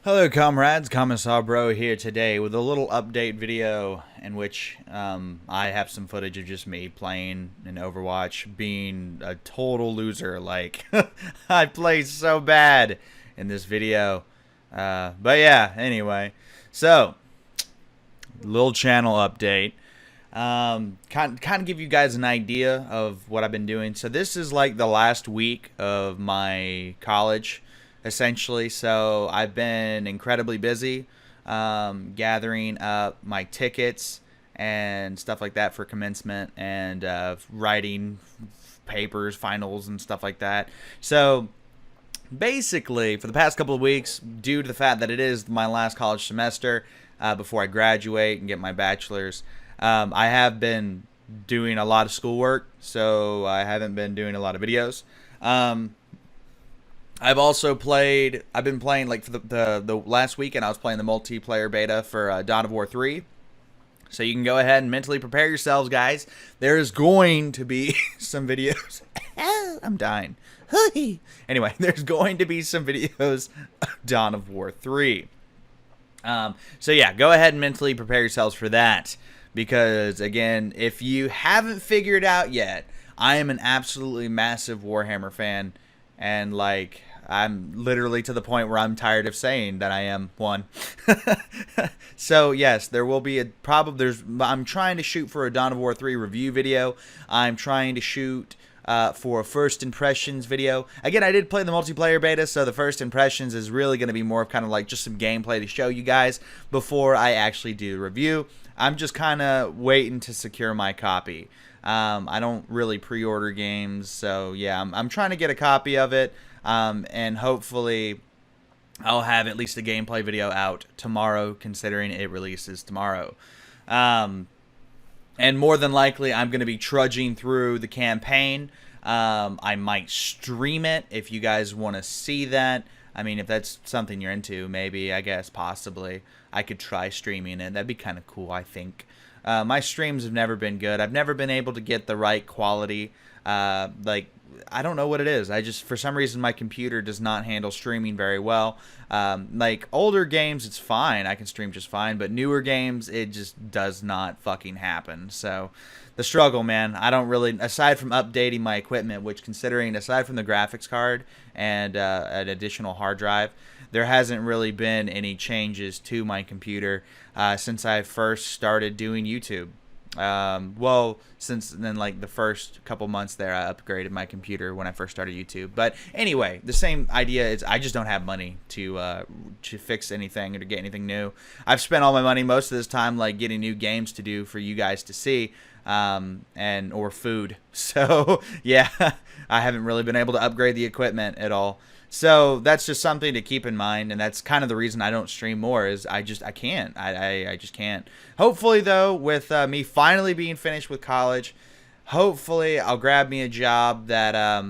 Hello comrades, Commissar Bro here today with a little update video in which I have some footage of just me playing in Overwatch, being a total loser. Like, I play so bad in this video. But yeah, anyway. So, little channel update. Kind of give you guys an idea of what I've been doing. So this is like the last week of my college, essentially. So I've been incredibly busy gathering up my tickets and stuff like that for commencement and writing papers, finals, and stuff like that. So basically, for the past couple of weeks, due to the fact that it is my last college semester before I graduate and get my bachelor's, I have been doing a lot of schoolwork, so I haven't been doing a lot of videos. I've been playing, like, for the last weekend, I was playing the multiplayer beta for Dawn of War 3. So you can go ahead and mentally prepare yourselves, guys. There's going to be some videos. I'm dying. Anyway, there's going to be some videos of Dawn of War 3. So yeah, go ahead and mentally prepare yourselves for that. Because, again, if you haven't figured out yet, I am an absolutely massive Warhammer fan. And, like, I'm literally to the point where I'm tired of saying that I am one. So, yes, there will be I'm trying to shoot for a Dawn of War 3 review video. I'm trying to shoot for a first impressions video. Again, I did play the multiplayer beta, so the first impressions is really going to be more of kind of like just some gameplay to show you guys before I actually do the review. I'm just kind of waiting to secure my copy. I don't really pre-order games, so yeah, I'm trying to get a copy of it, and hopefully I'll have at least a gameplay video out tomorrow, considering it releases tomorrow. And more than likely, I'm going to be trudging through the campaign. I might stream it if you guys want to see that. I mean, if that's something you're into, maybe, I guess, possibly. I could try streaming it. That'd be kind of cool, I think. My streams have never been good. I've never been able to get the right quality. Like, I don't know what it is. For some reason, my computer does not handle streaming very well. Like, older games, it's fine. I can stream just fine. But newer games, it just does not fucking happen. So, the struggle, man. I don't really, aside from updating my equipment, which, considering, aside from the graphics card and an additional hard drive, there hasn't really been any changes to my computer since I first started doing YouTube. Well, since then, like, the first couple months there, I upgraded my computer when I first started YouTube. But anyway, the same idea is I just don't have money to fix anything or to get anything new. I've spent all my money most of this time, like, getting new games to do for you guys to see, or food. So yeah, I haven't really been able to upgrade the equipment at all. So that's just something to keep in mind, and that's kind of the reason I don't stream more, is I can't. I just can't. Hopefully, though, with me finally being finished with college, hopefully I'll grab me a job that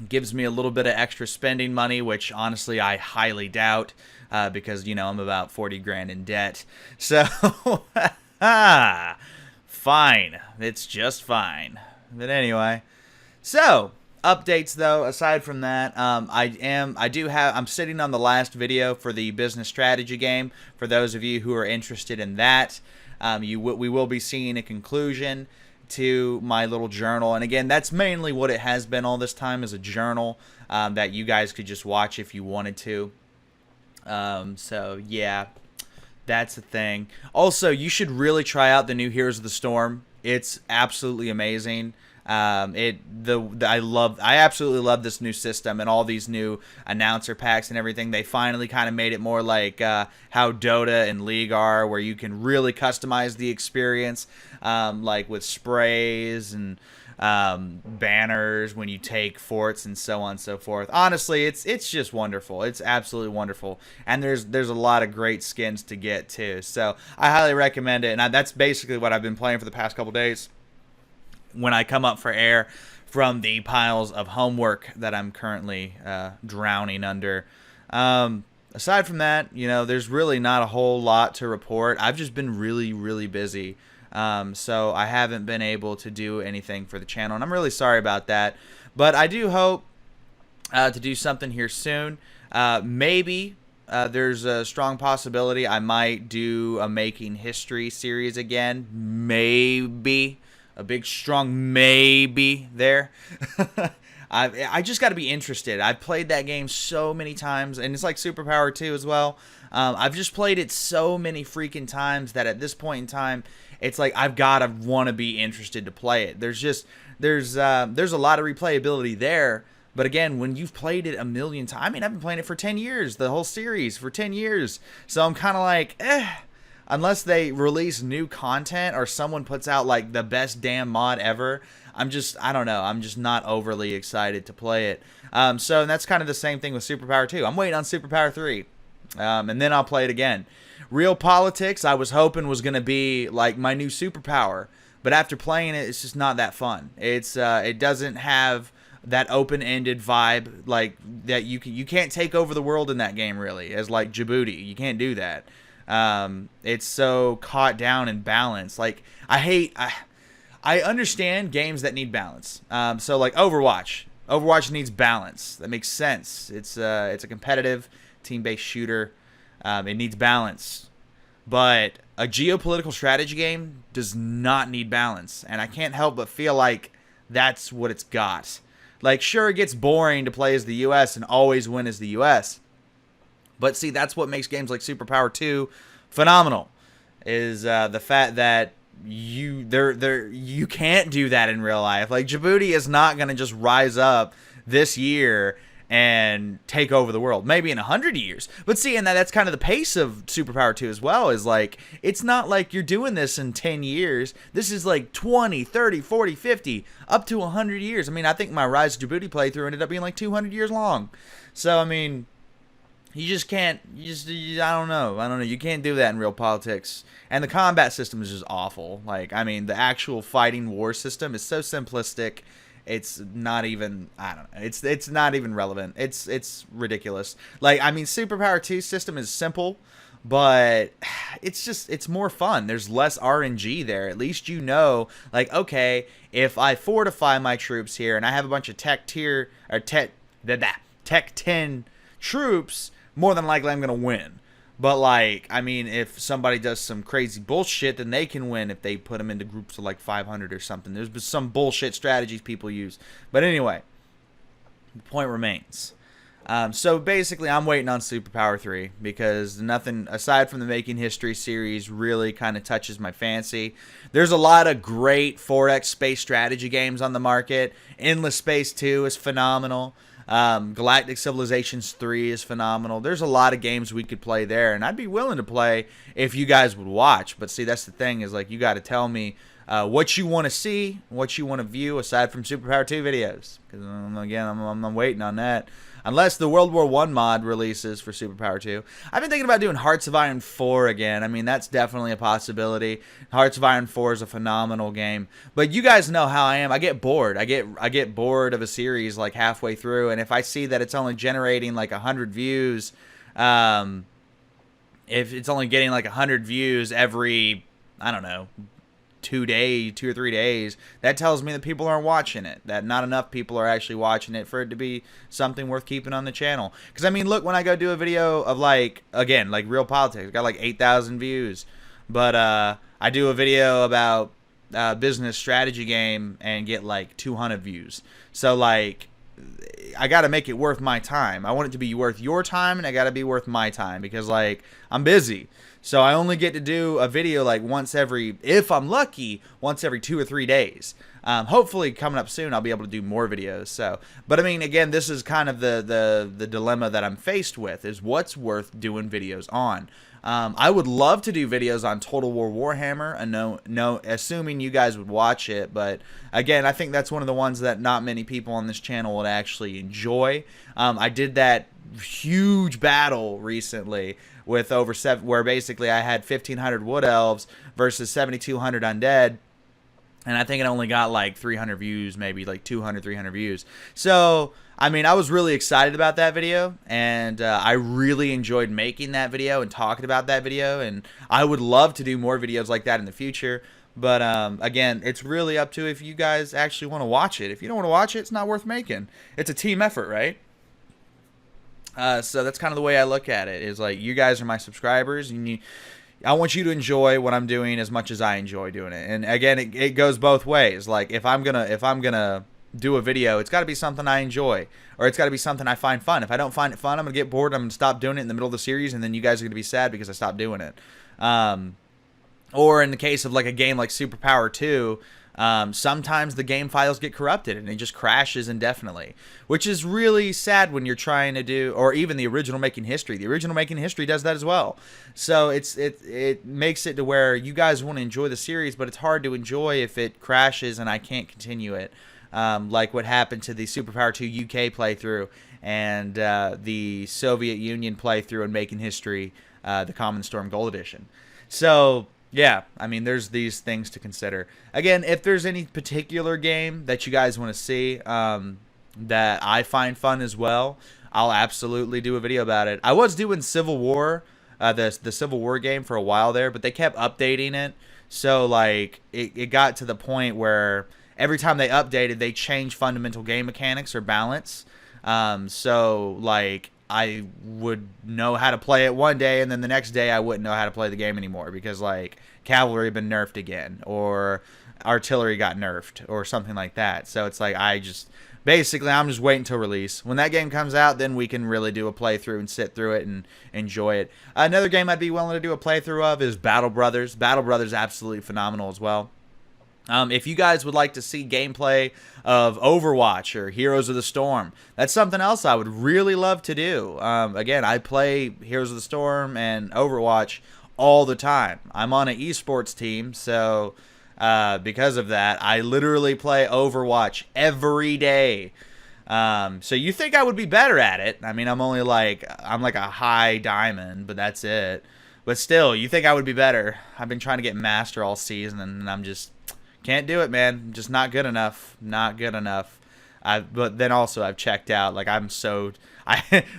gives me a little bit of extra spending money, which honestly I highly doubt, because, you know, I'm about 40 grand in debt. So, fine. It's just fine. But anyway, so updates, though, aside from that, I'm sitting on the last video for the business strategy game. For those of you who are interested in that, we will be seeing a conclusion to my little journal. And again, that's mainly what it has been all this time, is a journal that you guys could just watch if you wanted to. So yeah, that's the thing. Also, you should really try out the new Heroes of the Storm. It's absolutely amazing. I absolutely love this new system and all these new announcer packs and everything. They finally kind of made it more like how Dota and League are, where you can really customize the experience, like with sprays and banners when you take forts and so on and so forth. Honestly, it's just wonderful. It's absolutely wonderful, and there's a lot of great skins to get too. So I highly recommend it, and that's basically what I've been playing for the past couple days when I come up for air from the piles of homework that I'm currently drowning under. Aside from that, you know, there's really not a whole lot to report. I've just been really, really busy. So I haven't been able to do anything for the channel, and I'm really sorry about that. But I do hope to do something here soon. Maybe there's a strong possibility I might do a Making History series again. Maybe. A big, strong maybe there. I just got to be interested. I've played that game so many times, and it's like Superpower 2 as well. I've just played it so many freaking times that at this point in time, it's like I've got to want to be interested to play it. There's a lot of replayability there. But again, when you've played it a million times, I mean, I've been playing it for 10 years, the whole series for 10 years. So I'm kind of like, unless they release new content or someone puts out like the best damn mod ever, I don't know. I'm just not overly excited to play it. So that's kind of the same thing with Superpower 2. I'm waiting on Superpower 3. And then I'll play it again. Real Politics, I was hoping was going to be like my new superpower. But after playing it, it's just not that fun. It doesn't have that open-ended vibe like that. You can't take over the world in that game really, as like Djibouti. You can't do that. It's so caught down and balanced. Like I understand games that need balance. So like Overwatch needs balance. That makes sense. It's a competitive team-based shooter. It needs balance. But a geopolitical strategy game does not need balance, and I can't help but feel like that's what it's got. Like, sure, it gets boring to play as the U.S. and always win as the U.S., but see, that's what makes games like Superpower 2 phenomenal, is the fact that you can't do that in real life. Like, Djibouti is not going to just rise up this year and take over the world, maybe in 100 years. But see, and that's kind of the pace of Superpower 2 as well, is like, it's not like you're doing this in 10 years. This is like 20, 30, 40, 50, up to 100 years. I mean, I think my Rise to Djibouti playthrough ended up being like 200 years long. So, I mean, you just can't, I don't know. You can't do that in Real Politics. And the combat system is just awful. Like, I mean, the actual fighting war system is so simplistic. It's not even, I don't know. It's not even relevant. It's ridiculous. Like, I mean, Superpower 2 system is simple, but it's more fun. There's less RNG there. At least you know, like, okay, if I fortify my troops here and I have a bunch of Tech 10 troops, more than likely I'm going to win. But, like, I mean, if somebody does some crazy bullshit, then they can win if they put them into groups of, like, 500 or something. There's some bullshit strategies people use. But anyway, the point remains. So, basically, I'm waiting on Superpower 3 because nothing, aside from the Making History series, really kind of touches my fancy. There's a lot of great 4X space strategy games on the market. Endless Space 2 is phenomenal. Galactic Civilizations 3 is phenomenal. There's a lot of games we could play there, and I'd be willing to play if you guys would watch. But see, that's the thing, is like, you got to tell me what you want to see, what you want to view aside from Superpower 2 videos. Because again, I'm waiting on that. Unless the World War I mod releases for Superpower 2. I've been thinking about doing Hearts of Iron 4 again. I mean, that's definitely a possibility. Hearts of Iron 4 is a phenomenal game. But you guys know how I am. I get bored. I get bored of a series like halfway through. And if I see that it's only generating like 100 views, if it's only getting like 100 views every, I don't know, 2 or 3 days, that tells me that people aren't watching it, that not enough people are actually watching it for it to be something worth keeping on the channel. Because I mean, look, when I go do a video of like, again, like Real Politics, I got like 8,000 views, but I do a video about business strategy game and get like 200 views. So like, I got to make it worth my time. I want it to be worth your time, and I got to be worth my time, because like, I'm busy. So I only get to do a video like once every, if I'm lucky, once every 2 or 3 days. Hopefully coming up soon, I'll be able to do more videos. So, but I mean, again, this is kind of the dilemma that I'm faced with, is what's worth doing videos on. I would love to do videos on Total War Warhammer, and no, assuming you guys would watch it. But again, I think that's one of the ones that not many people on this channel would actually enjoy. I did that huge battle recently with where basically I had 1,500 Wood Elves versus 7,200 Undead. And I think it only got like 300 views, maybe like 200, 300 views. So, I mean, I was really excited about that video, and I really enjoyed making that video and talking about that video, and I would love to do more videos like that in the future. But again, it's really up to if you guys actually want to watch it. If you don't want to watch it, it's not worth making. It's a team effort, right? So that's kind of the way I look at it. Is like, you guys are my subscribers, and I want you to enjoy what I'm doing as much as I enjoy doing it. And again, it goes both ways. Like, if I'm gonna do a video, it's got to be something I enjoy, or it's got to be something I find fun. If I don't find it fun, I'm gonna get bored. I'm gonna stop doing it in the middle of the series, and then you guys are gonna be sad because I stopped doing it. Or in the case of like a game like Superpower 2, sometimes the game files get corrupted and it just crashes indefinitely, which is really sad when you're trying to do, or even the original Making History. The original Making History does that as well. So it makes it to where you guys want to enjoy the series, but it's hard to enjoy if it crashes and I can't continue it. Like what happened to the Superpower 2 UK playthrough and the Soviet Union playthrough in Making History, the Common Storm Gold Edition. So yeah, I mean, there's these things to consider. Again, if there's any particular game that you guys want to see that I find fun as well, I'll absolutely do a video about it. I was doing Civil War, the Civil War game for a while there, but they kept updating it. So like it got to the point where every time they updated, they changed fundamental game mechanics or balance. So like, I would know how to play it one day, and then the next day I wouldn't know how to play the game anymore because like cavalry had been nerfed again, or artillery got nerfed, or something like that. So it's like I'm just waiting till release. When that game comes out, then we can really do a playthrough and sit through it and enjoy it. Another game I'd be willing to do a playthrough of is Battle Brothers. Battle Brothers is absolutely phenomenal as well. If you guys would like to see gameplay of Overwatch or Heroes of the Storm, that's something else I would really love to do. Again, I play Heroes of the Storm and Overwatch all the time. I'm on an esports team, so because of that, I literally play Overwatch every day. So you think I would be better at it? I mean, I'm like a high diamond, but that's it. But still, you think I would be better? I've been trying to get master all season, and I'm just can't do it, man. Just not good enough. Not good enough. But then also I've checked out. Like,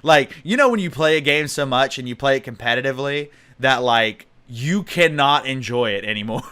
like, you know when you play a game so much and you play it competitively that like you cannot enjoy it anymore.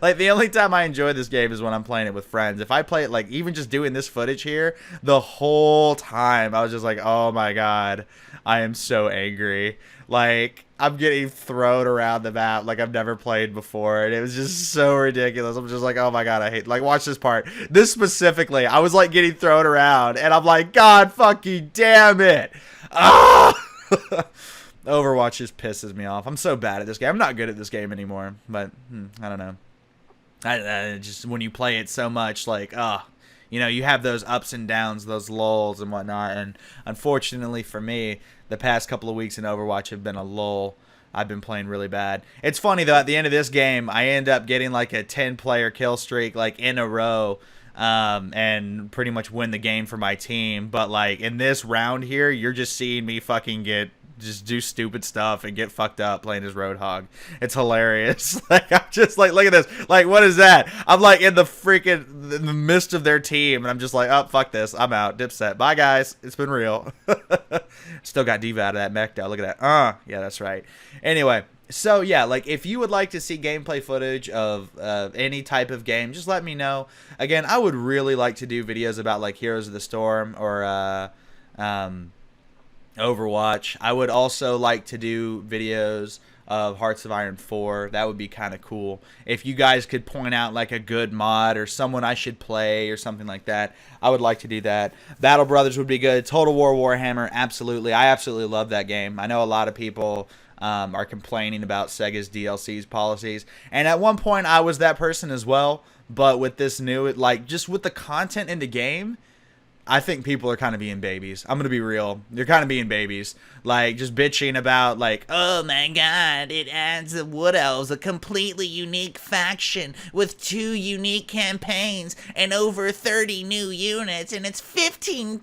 Like, the only time I enjoy this game is when I'm playing it with friends. If I play it, like, even just doing this footage here, the whole time I was just like, oh my god, I am so angry. Like, I'm getting thrown around the map like I've never played before, and it was just so ridiculous. I'm just like, oh my god, I hate, like, watch this part. This specifically, I was like getting thrown around, and I'm like, god fucking damn it. Ah! Overwatch just pisses me off. I'm so bad at this game. I'm not good at this game anymore, but I don't know. I just, when you play it so much, like, you know, you have those ups and downs, those lulls and whatnot, and unfortunately for me, the past couple of weeks in Overwatch have been a lull. I've been playing really bad. It's funny, though, at the end of this game, I end up getting like a 10-player kill streak, like, in a row, and pretty much win the game for my team. But, like, in this round here, you're just seeing me fucking just do stupid stuff and get fucked up playing as Roadhog. It's hilarious. Like, I'm just like, look at this. Like, what is that? I'm like in the midst of their team, and I'm just like, oh, fuck this. I'm out. Dipset. Bye, guys. It's been real. Still got diva out of that mech, though. Look at that. Yeah, that's right. Anyway, so yeah, like, if you would like to see gameplay footage of any type of game, just let me know. Again, I would really like to do videos about like Heroes of the Storm or Overwatch. I would also like to do videos of Hearts of Iron 4. That would be kind of cool. If you guys could point out like a good mod or someone I should play or something like that, I would like to do that. Battle Brothers would be good. Total War Warhammer, absolutely. I absolutely love that game. I know a lot of people are complaining about Sega's DLCs policies, and at one point I was that person as well, but with this new, like, just with the content in the game, I think people are kind of being babies. I'm going to be real. They're kind of being babies. Like, just bitching about, like, oh my god, it adds the Wood Elves, a completely unique faction with 2 unique campaigns and over 30 new units, and it's $15?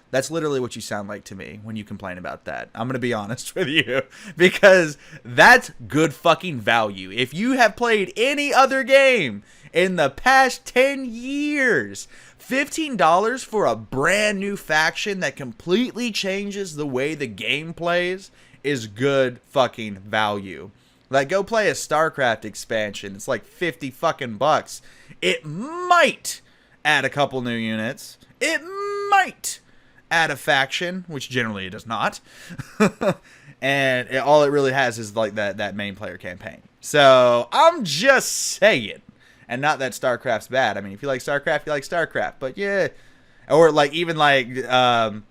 That's literally what you sound like to me when you complain about that. I'm going to be honest with you, because that's good fucking value. If you have played any other game in the past 10 years, $15 for a brand new faction that completely changes the way the game plays is good fucking value. Like, go play a StarCraft expansion. It's like 50 fucking bucks. It might add a couple new units. It might add a faction, which generally it does not. And all it really has is like that main player campaign. So I'm just saying. And not that StarCraft's bad. I mean, if you like StarCraft, you like StarCraft. But yeah. Or like even like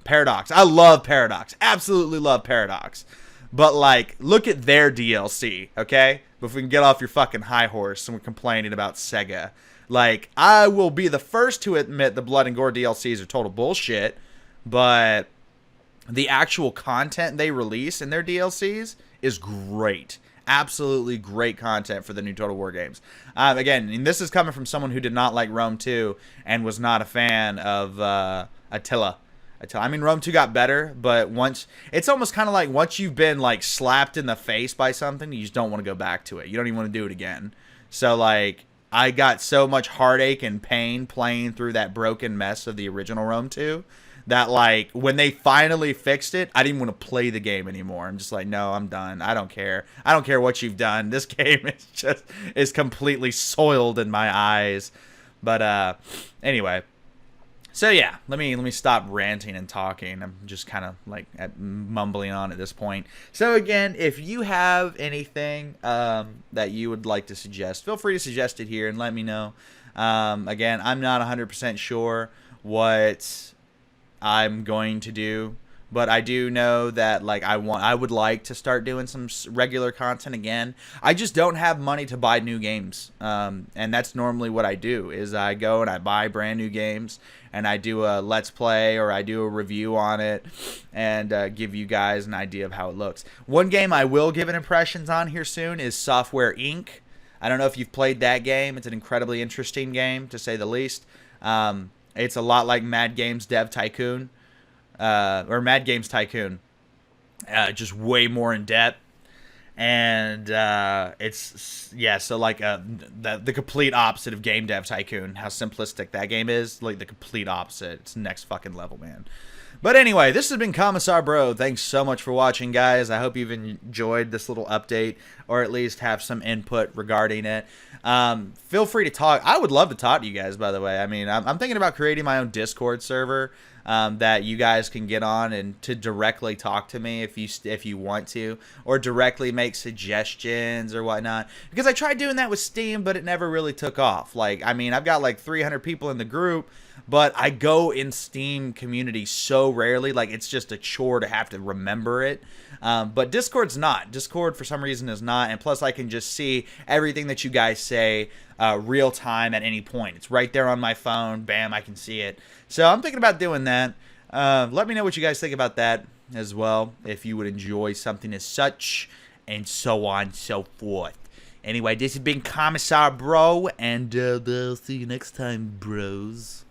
Paradox. I love Paradox. Absolutely love Paradox. But like, look at their DLC, okay? But if we can get off your fucking high horse and we're complaining about Sega. Like, I will be the first to admit the Blood and Gore DLCs are total bullshit. But the actual content they release in their DLCs is great. Absolutely great content for the new Total War games. Again, and this is coming from someone who did not like Rome 2 and was not a fan of Attila. I mean, Rome 2 got better, but it's almost kind of like once you've been like slapped in the face by something, you just don't want to go back to it. You don't even want to do it again. So like, I got so much heartache and pain playing through that broken mess of the original Rome 2 that like when they finally fixed it, I didn't want to play the game anymore. I'm just like, no, I'm done. I don't care. I don't care what you've done. This game is completely soiled in my eyes. But anyway. So yeah, let me stop ranting and talking. I'm just kind of like mumbling on at this point. So again, if you have anything that you would like to suggest, feel free to suggest it here and let me know. Again, I'm not 100% sure what I'm going to do, but I do know that like I would like to start doing some regular content again. I just don't have money to buy new games, and that's normally what I do is I go and I buy brand new games and I do a let's play or I do a review on it and give you guys an idea of how it looks. One game I will give an impressions on here soon is Software Inc. I don't know if you've played that game. It's an incredibly interesting game to say the least. It's a lot like Mad Games Dev Tycoon, or Mad Games Tycoon, just way more in depth, and so like the complete opposite of Game Dev Tycoon. How simplistic that game is, like the complete opposite. It's next fucking level, man. But anyway, this has been Commissar Bro. Thanks so much for watching, guys. I hope you've enjoyed this little update, or at least have some input regarding it. Feel free to talk. I would love to talk to you guys, by the way. I mean, I'm thinking about creating my own Discord server that you guys can get on and to directly talk to me if you want to, or directly make suggestions or whatnot. Because I tried doing that with Steam, but it never really took off. Like, I mean, I've got like 300 people in the group, but I go in Steam community so rarely, like it's just a chore to have to remember it. But Discord's not. Discord for some reason is not, and plus I can just see everything that you guys say real time at any point. It's right there on my phone. Bam, I can see it. So I'm thinking about doing that. Let me know what you guys think about that as well, if you would enjoy something as such, and so on and so forth. Anyway, this has been Commissar Bro, and I'll see you next time, bros.